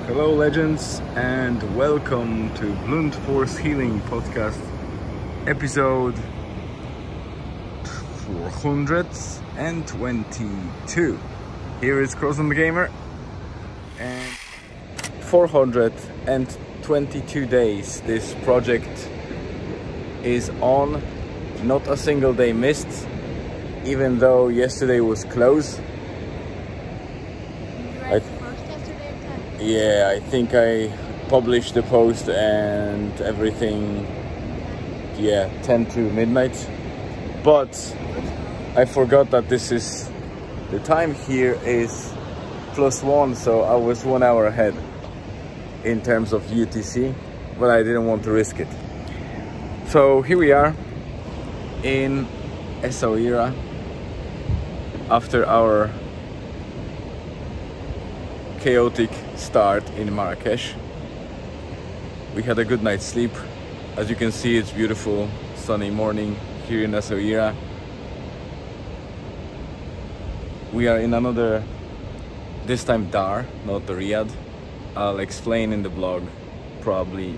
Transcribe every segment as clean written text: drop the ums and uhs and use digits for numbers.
Hello legends, and welcome to Blunt Force Healing Podcast episode 422. Here is Crossing the Gamer, and 422 days this project is on. Not a single day missed, even though yesterday was close. Yeah, I think I published the post and everything, 10 to midnight. But I forgot that this is, the time here is +1, so I was 1 hour ahead in terms of UTC, but I didn't want to risk it. So here we are in Es-sad-ouira after our chaotic start in Marrakesh. We had a good night's sleep. As you can see, it's beautiful sunny morning here in Es-sad-ouira. We are in another, this time Dar, not the Riyadh. I'll explain in the blog probably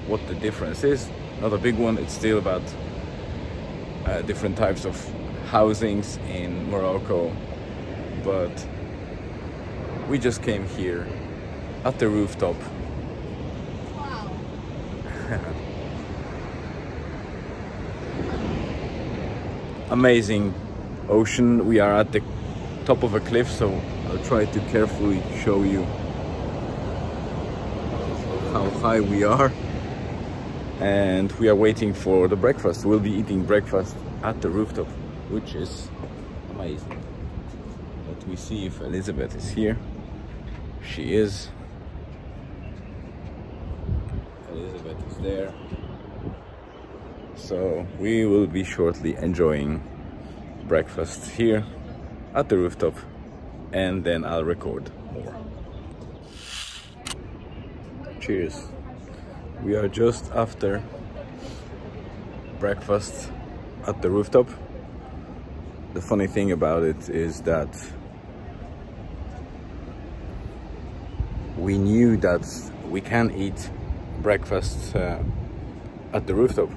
what the difference is. Not a big one, it's still about different types of housings in Morocco, but we just came here at the rooftop. Wow. Amazing ocean. We are at the top of a cliff, so I'll try to carefully show you how high we are. And we are waiting for the breakfast. We'll be eating breakfast at the rooftop, which is amazing. Let me see if Elizabeth is here. She is. Elizabeth is there. So we will be shortly enjoying breakfast here at the rooftop, and then I'll record more. Cheers. We are just after breakfast at the rooftop. The funny thing about it is that we knew that we can eat breakfast at the rooftop,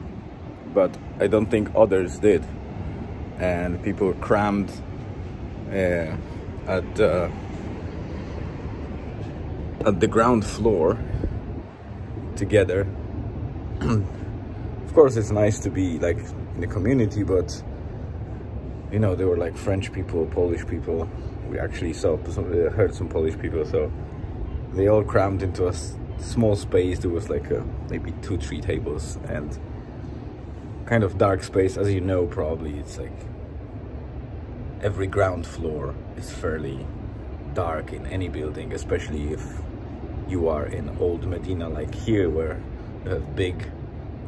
but I don't think others did, and people crammed at the ground floor together. Of course, it's nice to be like in the community, but you know, there were like French people, Polish people. We actually heard some Polish people, so they all crammed into a small space. There was like maybe 2-3 tables and kind of dark space. As you know, probably it's like every ground floor is fairly dark in any building, especially if you are in old Medina like here, where you have big,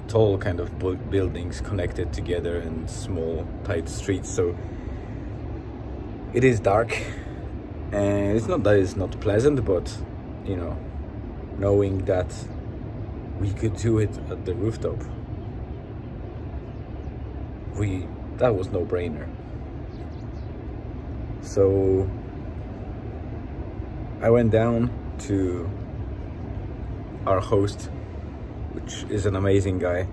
tall kind of buildings connected together and small, tight streets. So it is dark, and it's not that it's not pleasant, but you know, knowing that we could do it at the rooftop, that was no-brainer. So I went down to our host, which is an amazing guy.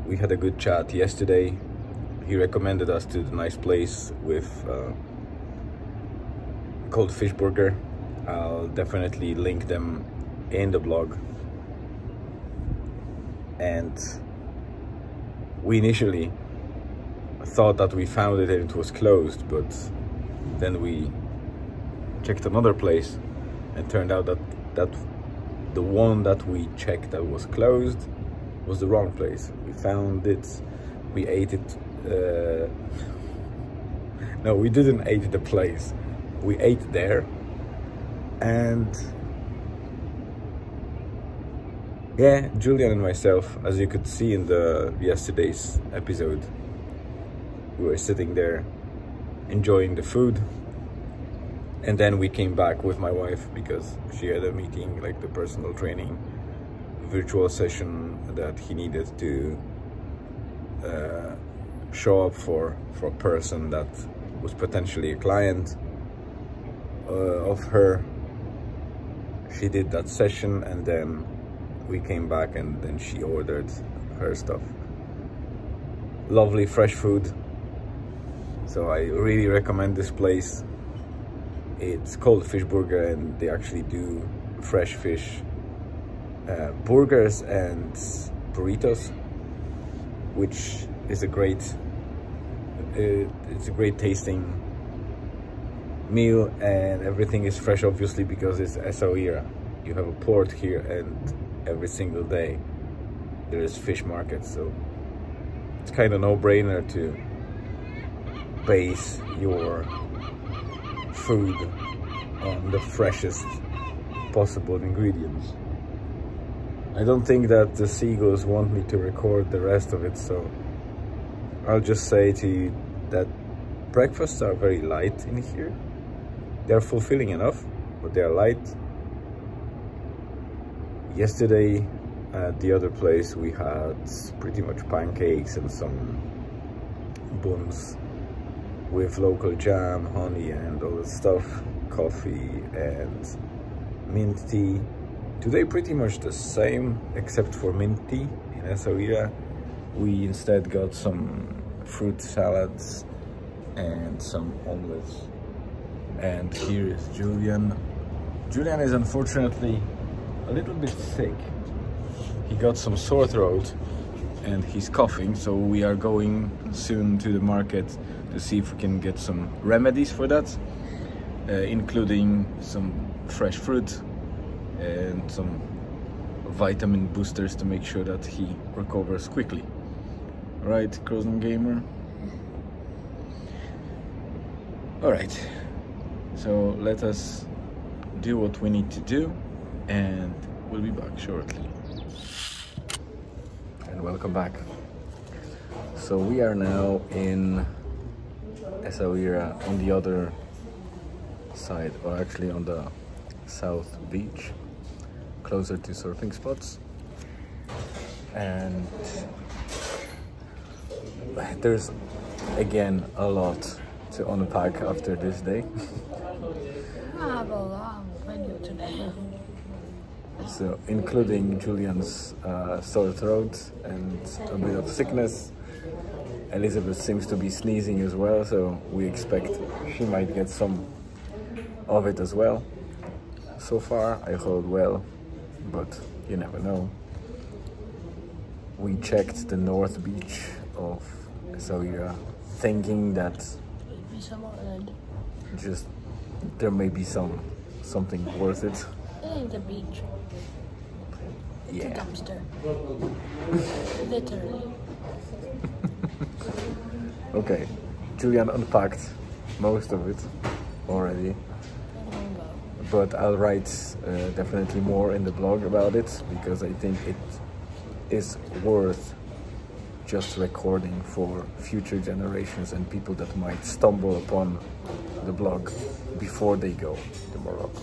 We had a good chat yesterday. He recommended us to the nice place with called Fish Burger. I'll definitely link them in the blog. And we initially thought that we found it and it was closed, but then we checked another place and turned out that the one that we checked that was closed was the wrong place. We found it, we ate it. No, we didn't eat the place. We ate there, and yeah, Julian and myself, as you could see in the yesterday's episode, we were sitting there enjoying the food. And then we came back with my wife because she had a meeting, like the personal training virtual session that he needed to show up for a person that was potentially a client of her. she did that session, and then we came back and then she ordered her stuff. Lovely fresh food. So I really recommend this place. It's called Fish Burger, and they actually do fresh fish burgers and burritos, which is a great it's a great tasting meal, and everything is fresh, obviously, because it's Es-sad-ouira. You have a port here, and every single day there is fish markets, so it's kind of no-brainer to base your food on the freshest possible ingredients. I don't think that the seagulls want me to record the rest of it, so I'll just say to you that breakfasts are very light in here. They're fulfilling enough, but they are light. Yesterday at the other place we had pretty much pancakes and some buns with local jam, honey and all that stuff, coffee and mint tea. Today pretty much the same, except for mint tea in Es-sad-ouira. We instead got some fruit salads and some omelets. And here is Julian. Julian is unfortunately a little bit sick. He got some sore throat and he's coughing, so we are going soon to the market to see if we can get some remedies for that, including some fresh fruit and some vitamin boosters to make sure that he recovers quickly. Right, Crozen Gamer? Alright, so let us do what we need to do, and we'll be back shortly. And welcome back. So we are now in Es-sad-ouira, on the other side, or actually on the south beach, closer to surfing spots. And there's again a lot to unpack after this day. I have a long video today. So including Julian's sore throat and a bit of sickness. Elizabeth seems to be sneezing as well, so we expect she might get some of it as well. So far I hold well, but you never know. We checked the north beach of Es-sad-ouira, thinking that just there may be something worth it. It ain't the beach. Yeah. It's a dumpster. Literally. Okay, Julian unpacked most of it already, but I'll write definitely more in the blog about it, because I think it is worth just recording for future generations and people that might stumble upon the blog before they go to Morocco.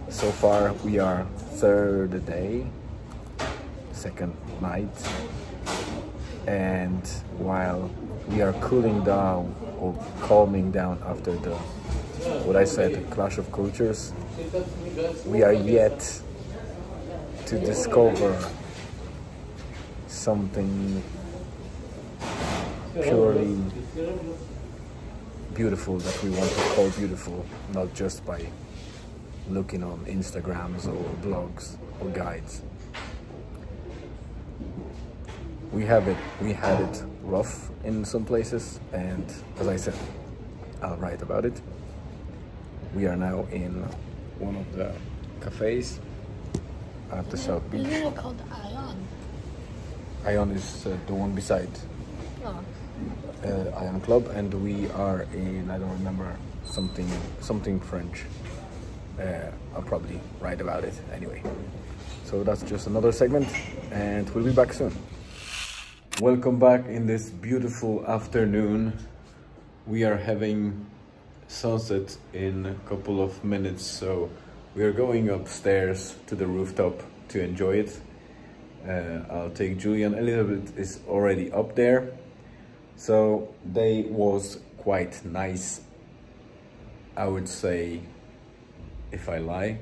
So far we are third day, second night, and while we are cooling down or calming down after the, what I said, clash of cultures, we are yet to discover something purely beautiful that we want to call beautiful, not just by looking on Instagrams or blogs or guides. We had it rough in some places, and as I said, I'll write about it. We are now in one of the cafes at the South Beach. Isn't it called Ion? Ion is the one beside Oh. Ion Club, and we are in, I don't remember, something French. I'll probably write about it anyway. So that's just another segment, and we'll be back soon. Welcome back in this beautiful afternoon. We are having sunset in a couple of minutes, so we are going upstairs to the rooftop to enjoy it. I'll take Julian. Elizabeth is already up there. So day was quite nice, I would say, if I lie.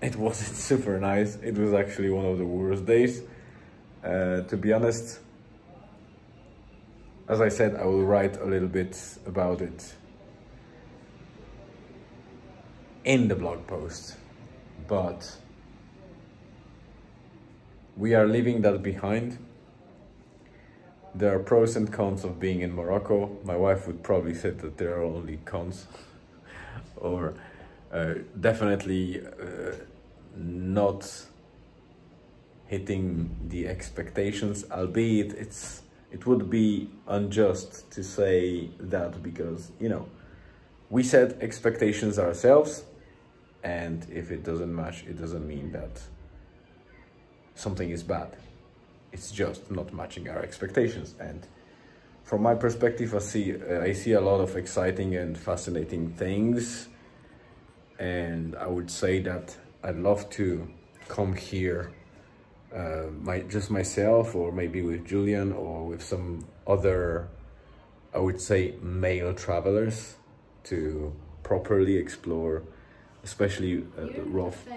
it wasn't super nice. It was actually one of the worst days. To be honest, as I said, I will write a little bit about it in the blog post, but we are leaving that behind. There are pros and cons of being in Morocco. My wife would probably say that there are only cons, or definitely not hitting the expectations, albeit it would be unjust to say that, because, you know, we set expectations ourselves, and if it doesn't match, it doesn't mean that something is bad. It's just not matching our expectations. And from my perspective, I see a lot of exciting and fascinating things, and I would say that I'd love to come here just myself, or maybe with Julian, or with some other, I would say, male travelers, to properly explore, especially the rough.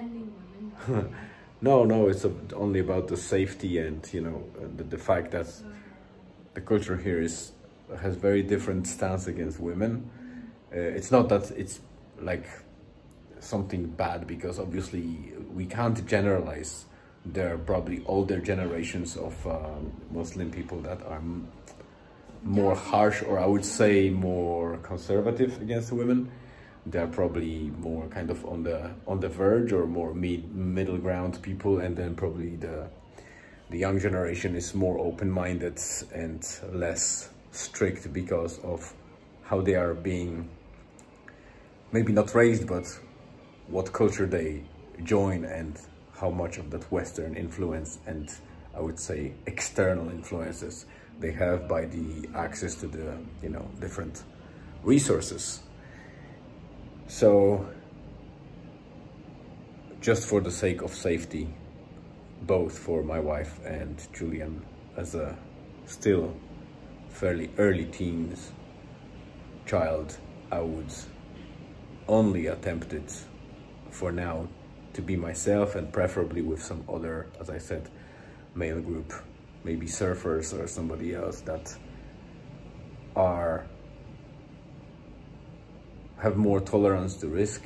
No, it's only about the safety, and, you know, the fact that the culture here has very different stance against women. It's not that it's like something bad, because obviously we can't generalize. There are probably older generations of Muslim people that are more harsh, or I would say more conservative against women. They're probably more kind of on the verge, or more middle ground people, and then probably the young generation is more open-minded and less strict because of how they are being, maybe not raised, but what culture they join, and how much of that Western influence, and I would say external influences, they have by the access to the, you know, different resources. So, just for the sake of safety, both for my wife and Julian, as a still fairly early teens child, I would only attempt it for now to be myself, and preferably with some other, as I said, male group, maybe surfers or somebody else that have more tolerance to risk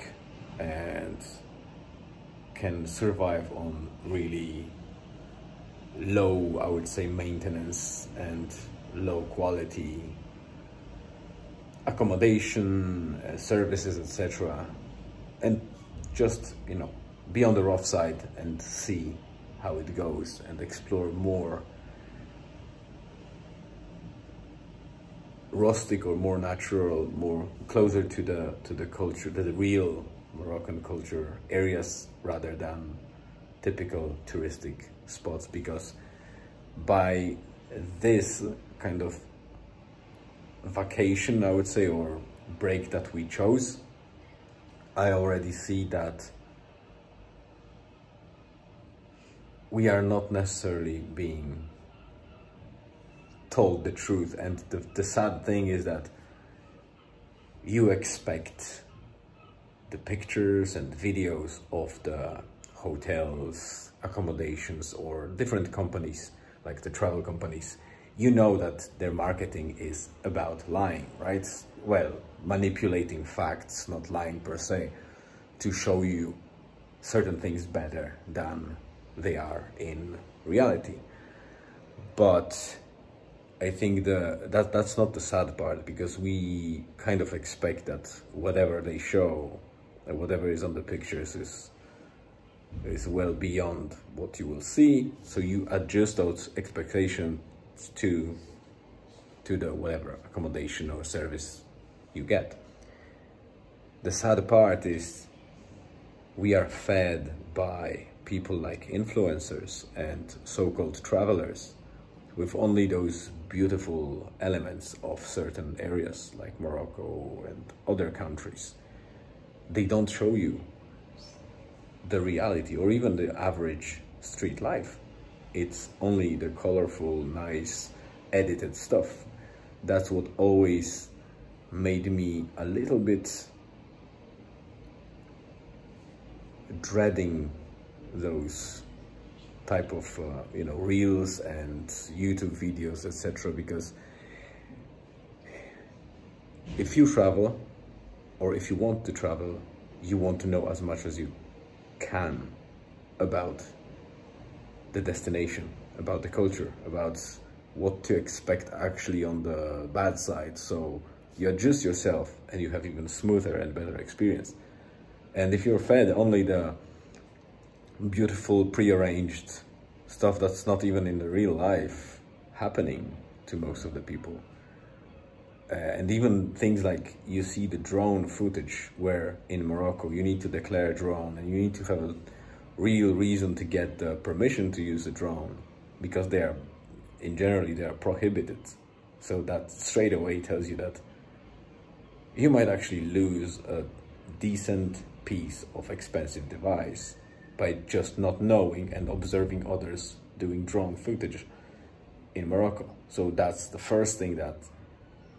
and can survive on really low, I would say, maintenance and low quality accommodation, services, etc. And just, you know, be on the rough side and see how it goes, and explore more rustic, or more natural, more closer to the culture, to the real Moroccan culture areas, rather than typical touristic spots. Because by this kind of vacation, I would say, or break that we chose, I already see that we are not necessarily being told the truth. And the sad thing is that you expect the pictures and videos of the hotels, accommodations, or different companies, like the travel companies. You know that their marketing is about lying, right? Well, manipulating facts, not lying per se, to show you certain things better than they are in reality. But I think that's not the sad part, because we kind of expect that whatever they show, and whatever is on the pictures is well beyond what you will see. So you adjust those expectations to the whatever accommodation or service you get. The sad part is we are fed by people like influencers and so-called travelers with only those beautiful elements of certain areas like Morocco and other countries. They don't show you the reality, or even the average street life. It's only the colorful, nice, edited stuff. That's what always made me a little bit dreading those type of you know, reels and YouTube videos, etc. Because if you travel, or if you want to travel, you want to know as much as you can about the destination, about the culture, about what to expect actually on the bad side, so you adjust yourself and you have even smoother and better experience. And if you're fed only the beautiful pre-arranged stuff that's not even in the real life happening to most of the people, and even things like you see the drone footage, where in Morocco you need to declare a drone and you need to have a real reason to get the permission to use the drone, because they are, in generally, they are prohibited. So that straight away tells you that you might actually lose a decent piece of expensive device by just not knowing and observing others doing drone footage in Morocco. So that's the first thing that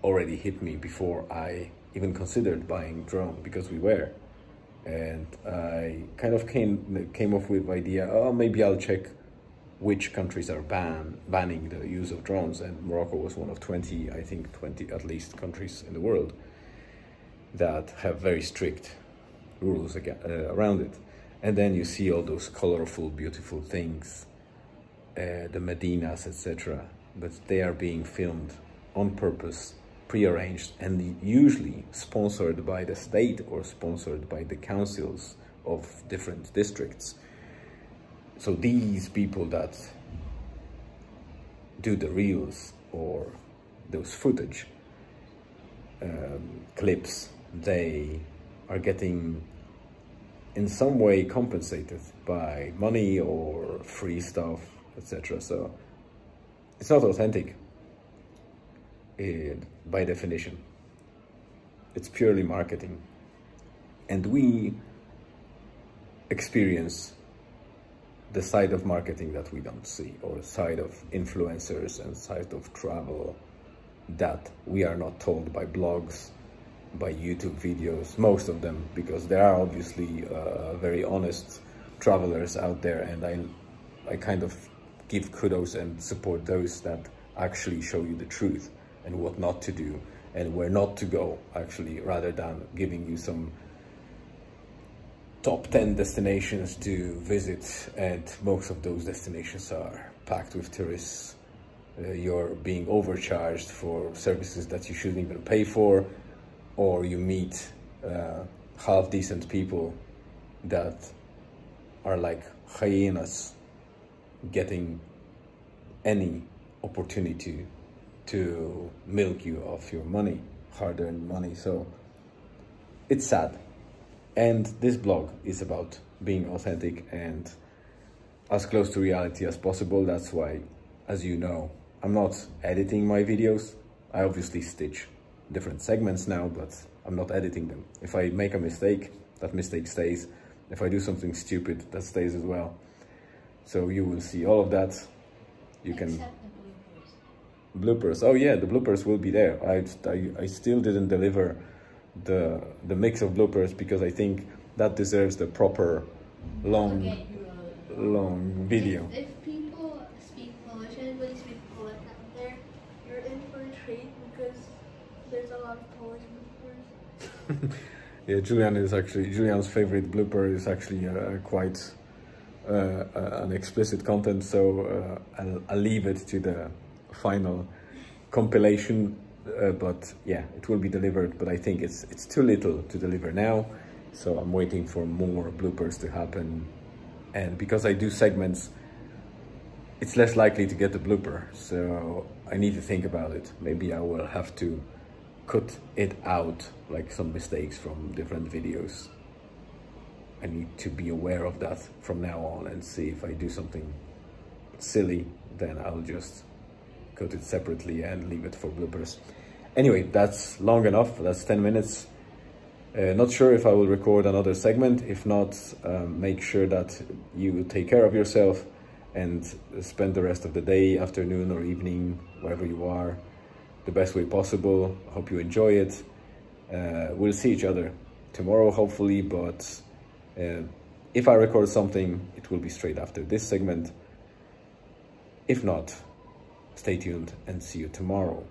already hit me before I even considered buying drone, because we were. And I kind of came up with the idea, oh, maybe I'll check which countries are banning the use of drones, and Morocco was one of 20, I think 20 at least, countries in the world that have very strict rules around it. And then you see all those colorful, beautiful things, the Medinas, etc. But they are being filmed on purpose, pre-arranged, and usually sponsored by the state or sponsored by the councils of different districts. So these people that do the reels or those footage clips, they are getting in some way compensated by money or free stuff, etc. So it's not authentic by definition. It's purely marketing. And we experience the side of marketing that we don't see, or side of influencers and side of travel that we are not told by blogs, by YouTube videos, most of them, because there are obviously very honest travelers out there, and I kind of give kudos and support those that actually show you the truth and what not to do and where not to go, actually, rather than giving you some top 10 destinations to visit, and most of those destinations are packed with tourists. You're being overcharged for services that you shouldn't even pay for, or you meet half-decent people that are like hyenas getting any opportunity to milk you of your money, hard-earned money. So it's sad. And this blog is about being authentic and as close to reality as possible. That's why, as you know, I'm not editing my videos. I obviously stitch different segments now, but I'm not editing them. If I make a mistake, that mistake stays. If I do something stupid, that stays as well. So you will see all of that. You can... Bloopers. Oh yeah, the bloopers will be there. I still didn't deliver the mix of bloopers, because I think that deserves the proper long video. If people speak Polish, anybody speak Polish out there, you're in for a treat, because there's a lot of Polish bloopers. Yeah, Julian's favorite blooper is actually quite an explicit content, so I'll leave it to the final compilation, but yeah, it will be delivered, but I think it's too little to deliver now, so I'm waiting for more bloopers to happen. And because I do segments, it's less likely to get the blooper, so I need to think about it. Maybe I will have to cut it out, like some mistakes from different videos. I need to be aware of that from now on, and see if I do something silly, then I'll just cut it separately and leave it for bloopers. Anyway, that's long enough. That's 10 minutes. Not sure if I will record another segment. If not, make sure that you take care of yourself and spend the rest of the day, afternoon or evening, wherever you are, the best way possible. Hope you enjoy it. We'll see each other tomorrow, hopefully, but If I record something, it will be straight after this segment. If not, stay tuned and see you tomorrow,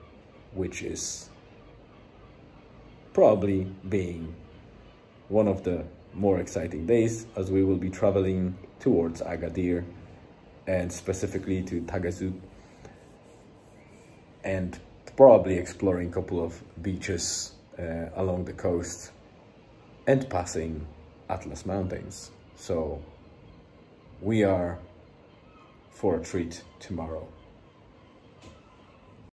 which is probably being one of the more exciting days, as we will be traveling towards Agadir and specifically to Tagazout, and probably exploring a couple of beaches along the coast and passing Atlas Mountains. So we are for a treat tomorrow.